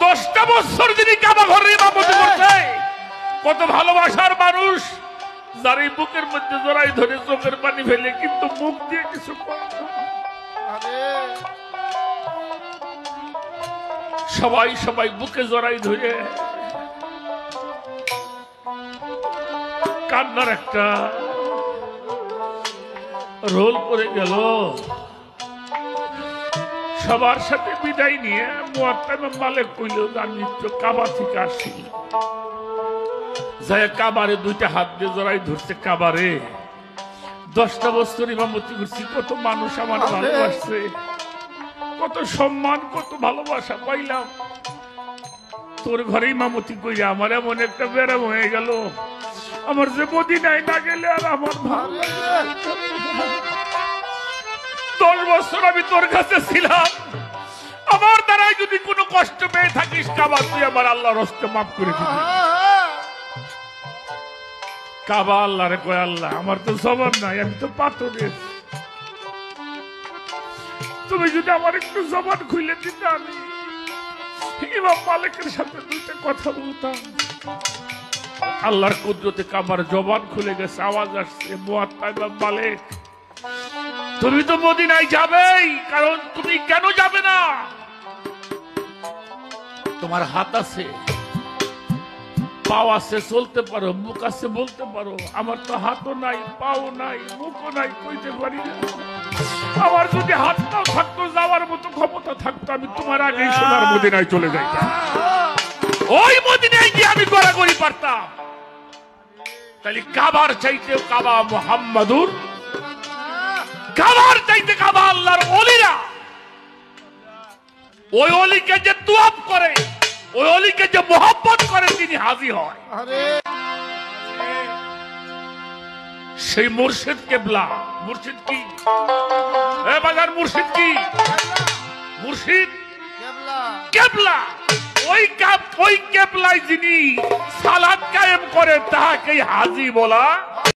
10টা বছর যিনি কাবা ঘরে ইমামতি করছে, কত ভালোবাসার মানুষ, যার এই বুকের মধ্যে জড়াই ধরে চোখের পানি ফেলে, কিন্তু মুখ দিয়ে কিছু করে না। সবাই সবাই বুকে জড়াই ধরে কান্নার একটা রোল করে গেল। সবার সাথে বিদায় নিয়ে মুয়াত্তাম মালিক কইল, আমি তো কাবা থেকে আসি, যায় কাবারে 2টা হাত দিয়ে জড়াই ধরছে। কাবারে 10টা বছর ইমামতি করছি, কত মানুষ আমার ভালোবাসছে, কত সম্মান, কত ভালোবাসা পাইলাম। তোর ঘরে ইমামতি কইরা আমার এমন একটা ব্যারাম হয়ে গেল, আমার যে মদিনায় না গেলে আর আমার ভালো লাগে। 10 বছর আমি তোর কাছে ছিলাম, আমার দ্বারাই যদি কোনো কষ্ট পেয়ে থাকিস কাবা, তুই আমার আল্লাহর হস্তে মাফ করে দিবি। কাবা আল্লাহরে কয়, আল্লাহ আমার তো জবান নাই, আমি তো পাথরের, তুমি যদি আমার একটু জবান খুলে দিতে, আমি ইমাম মালিকের সাথে 2টা কথা বলতাম। আল্লাহর কুদরতে কাবার জবান খুলে গেছে, আওয়াজ আসছে, মুয়াত্তাম মালিক তুমি তো মদিনায় যাবেই, কারণ তুমি কেন যাবে না? তোমার হাত আছে, পাও আছে, চলতে পারো, মুখ আছে, বলতে পারো। আমার তো হাতও নাই, পাও নাই, মুখও নাই, কইতে পারি না। আমার যদি হাতটাও থাকতো, যাওয়ার মতো ক্ষমতা থাকতো, আমি তোমার আগেই সোনার মদিনায় চলে যাইতাম। ওই মদিনায় গিয়ে আমি গড়াগড়ি পারতাম। তাহলে কাবার চাইতে কাবা মুহাম্মাদুর, কাবার চাইতে কাবা আল্লাহর ওলিরা। ওই ওলিকে যে তুয়াব করে, ওই ওলিকে যে মোহাব্বত করে, তিনি হাজির হয়। সেই মুর্শিদ কেবলা। মুর্শিদ কি? বাজার মুর্শিদ কি? মুর্শিদ কেবলা। ওই কেবলাই যিনি সালাত কায়েম করে, তাহাকে হাজি বলা